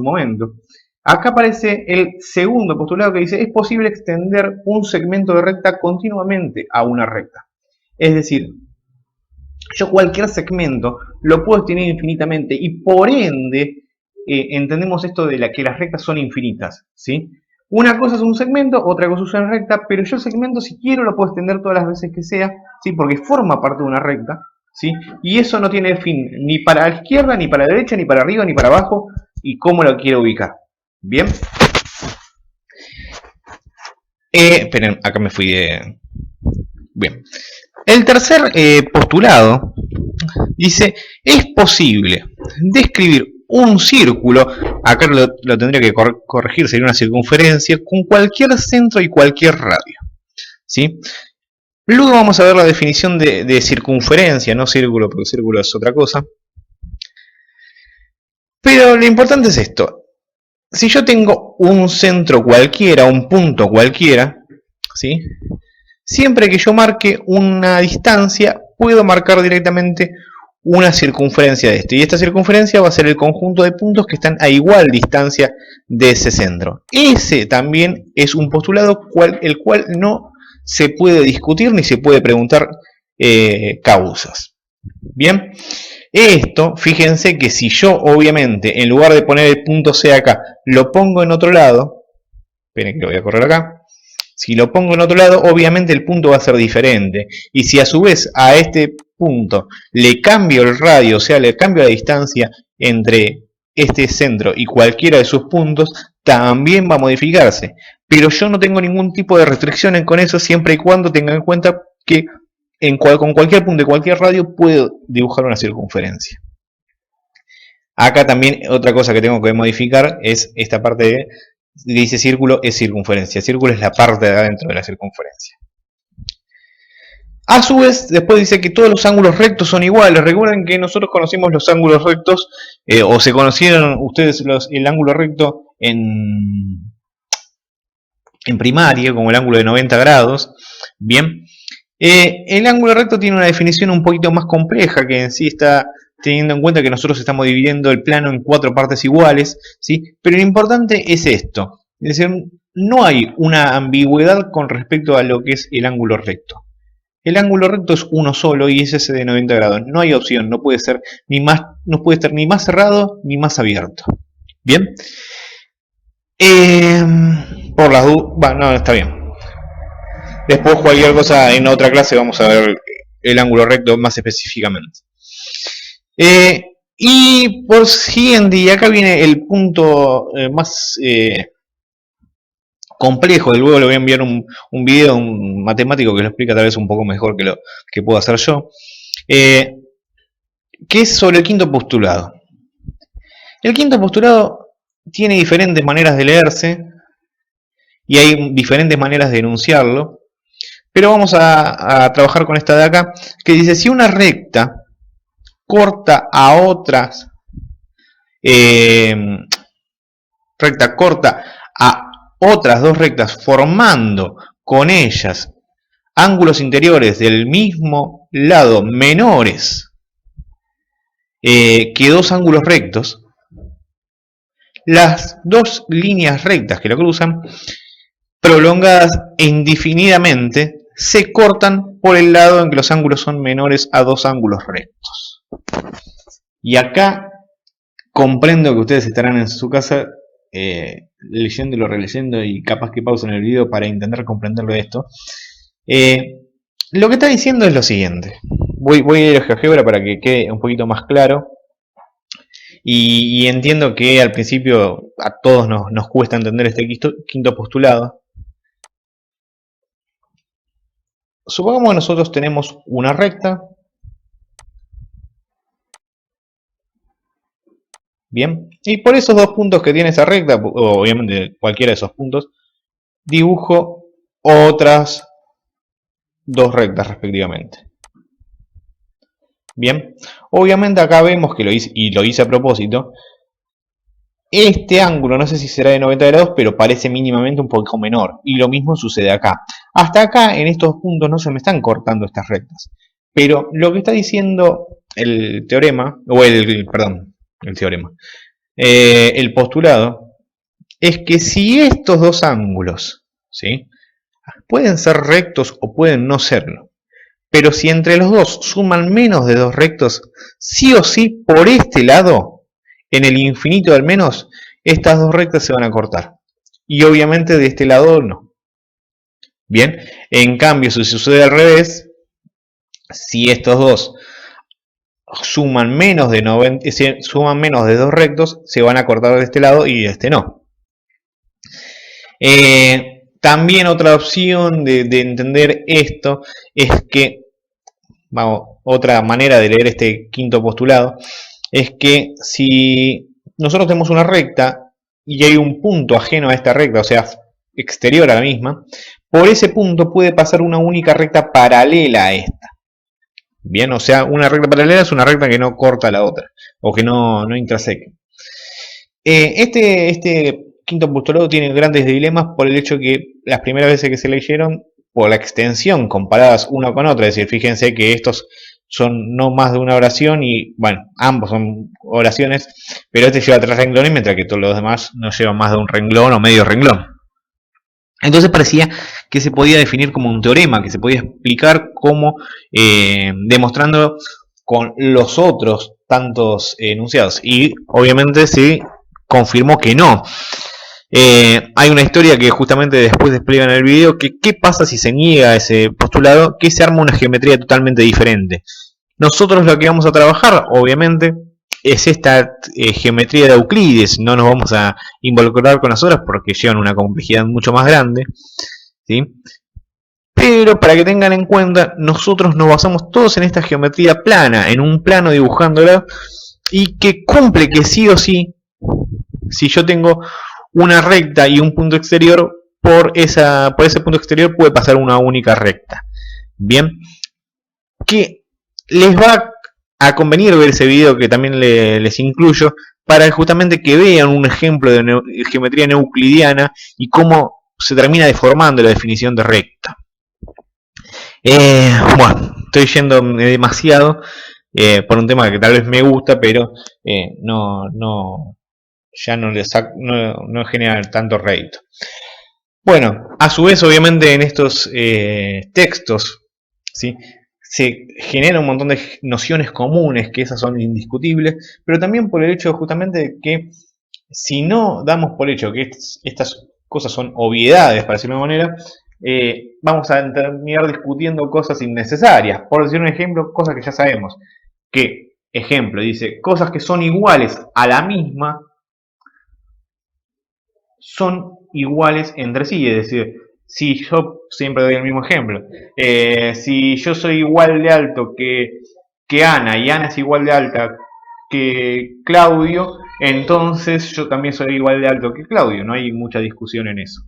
momento. Acá aparece el segundo postulado que dice, es posible extender un segmento de recta continuamente a una recta. Es decir, yo cualquier segmento lo puedo extender infinitamente y por ende entendemos esto de que las rectas son infinitas, ¿sí? Una cosa es un segmento, otra cosa es una recta, pero yo el segmento si quiero lo puedo extender todas las veces que sea, ¿sí? Porque forma parte de una recta, ¿sí? Y eso no tiene fin ni para la izquierda, ni para la derecha, ni para arriba, ni para abajo, y cómo lo quiero ubicar. ¿Bien? Esperen, acá me fui de... Bien. El tercer postulado dice, es posible describir un círculo, acá lo tendría que corregir, sería una circunferencia, con cualquier centro y cualquier radio, ¿sí? Luego vamos a ver la definición de circunferencia, no círculo, porque círculo es otra cosa. Pero lo importante es esto. Si yo tengo un centro cualquiera, un punto cualquiera, ¿sí? Siempre que yo marque una distancia, puedo marcar directamente una circunferencia de esto. Y esta circunferencia va a ser el conjunto de puntos que están a igual distancia de ese centro. Ese también es un postulado el cual no se puede discutir ni se puede preguntar causas. Bien, esto, fíjense que si yo obviamente en lugar de poner el punto C acá, lo pongo en otro lado, esperen que lo voy a correr acá. Si lo pongo en otro lado, obviamente el punto va a ser diferente. Y si a su vez a este punto le cambio el radio, o sea, le cambio la distancia entre este centro y cualquiera de sus puntos, también va a modificarse. Pero yo no tengo ningún tipo de restricción con eso, siempre y cuando tenga en cuenta que con cualquier punto de cualquier radio puedo dibujar una circunferencia. Acá también otra cosa que tengo que modificar es esta parte de... Dice círculo es circunferencia. Círculo es la parte de adentro de la circunferencia. A su vez, después dice que todos los ángulos rectos son iguales. Recuerden que nosotros conocimos los ángulos rectos, o se conocieron ustedes el ángulo recto en primaria, como el ángulo de 90 grados. Bien. El ángulo recto tiene una definición un poquito más compleja, que en sí está teniendo en cuenta que nosotros estamos dividiendo el plano en 4 partes iguales, ¿sí? Pero lo importante es esto, es decir, no hay una ambigüedad con respecto a lo que es el ángulo recto. El ángulo recto es uno solo y es ese de 90 grados, no hay opción, no puede ser no puede estar ni más cerrado ni más abierto. Bien, por las dudas, bueno, no, está bien. Después cualquier cosa en otra clase vamos a ver el ángulo recto más específicamente. Y por siguiente, y acá viene el punto más complejo, y luego le voy a enviar un video, un matemático que lo explica tal vez un poco mejor que lo que puedo hacer yo, que es sobre el quinto postulado. El quinto postulado tiene diferentes maneras de leerse y hay diferentes maneras de enunciarlo, pero vamos a trabajar con esta de acá, que dice, si una recta corta a otras, recta corta a otras dos rectas, formando con ellas ángulos interiores del mismo lado menores que dos ángulos rectos, las dos líneas rectas que lo cruzan, prolongadas indefinidamente, se cortan por el lado en que los ángulos son menores a dos ángulos rectos. Y acá comprendo que ustedes estarán en su casa leyéndolo, releyendo y capaz que pausen el video para intentar comprenderlo de esto. Lo que está diciendo es lo siguiente. Voy a ir a GeoGebra para que quede un poquito más claro. Y entiendo que al principio a todos nos cuesta entender este quinto postulado. Supongamos que nosotros tenemos una recta. Bien, y por esos dos puntos que tiene esa recta, o obviamente cualquiera de esos puntos, dibujo otras dos rectas respectivamente. Bien, obviamente acá vemos que lo hice a propósito. Este ángulo, no sé si será de 90 grados, pero parece mínimamente un poco menor. Y lo mismo sucede acá. Hasta acá, en estos puntos, no se me están cortando estas rectas. Pero lo que está diciendo el teorema, o el teorema. el postulado es que si estos dos ángulos, ¿sí?, pueden ser rectos o pueden no serlo, pero si entre los dos suman menos de dos rectos, sí o sí, por este lado, en el infinito al menos, estas dos rectas se van a cortar. Y obviamente de este lado no. Bien, en cambio, si sucede al revés, si estos dos suman menos de 90, suman menos de dos rectos, se van a cortar de este lado y de este no. También otra opción de entender esto es que, vamos, otra manera de leer este quinto postulado es que si nosotros tenemos una recta y hay un punto ajeno a esta recta, o sea, exterior a la misma, por ese punto puede pasar una única recta paralela a esta. Bien, o sea, una recta paralela es una recta que no corta la otra, o que no interseca. Este quinto postulado tiene grandes dilemas por el hecho que las primeras veces que se leyeron, por la extensión comparadas una con otra, es decir, fíjense que estos son no más de una oración y, bueno, ambos son oraciones, pero este lleva 3 renglones, mientras que todos los demás no llevan más de un renglón o medio renglón. Entonces parecía que se podía definir como un teorema, que se podía explicar como demostrando con los otros tantos enunciados. Y obviamente se confirmó que no. Hay una historia que justamente después despliega en el video, que qué pasa si se niega ese postulado, que se arma una geometría totalmente diferente. Nosotros lo que vamos a trabajar, obviamente, es esta geometría de Euclides. No nos vamos a involucrar con las otras porque llevan una complejidad mucho más grande, ¿sí? Pero para que tengan en cuenta, nosotros nos basamos todos en esta geometría plana, en un plano dibujándola, y que cumple que sí o sí, si yo tengo una recta y un punto exterior, por ese punto exterior puede pasar una única recta. Bien, que les va a convenir ver ese video que también les incluyo, para justamente que vean un ejemplo de geometría euclidiana y cómo se termina deformando la definición de recta. Bueno, estoy yendo demasiado por un tema que tal vez me gusta, pero ya no genera tanto rédito. Bueno, a su vez, obviamente, en estos textos, ¿sí?, se genera un montón de nociones comunes, que esas son indiscutibles, pero también por el hecho justamente de que si no damos por hecho que estas cosas son obviedades, para decirlo de una manera, vamos a terminar discutiendo cosas innecesarias. Por decir un ejemplo, cosas que ya sabemos. Que, ejemplo, dice, cosas que son iguales a la misma son iguales entre sí, es decir, si yo siempre doy el mismo ejemplo, si yo soy igual de alto que Ana y Ana es igual de alta que Claudio, entonces yo también soy igual de alto que Claudio, no hay mucha discusión en eso.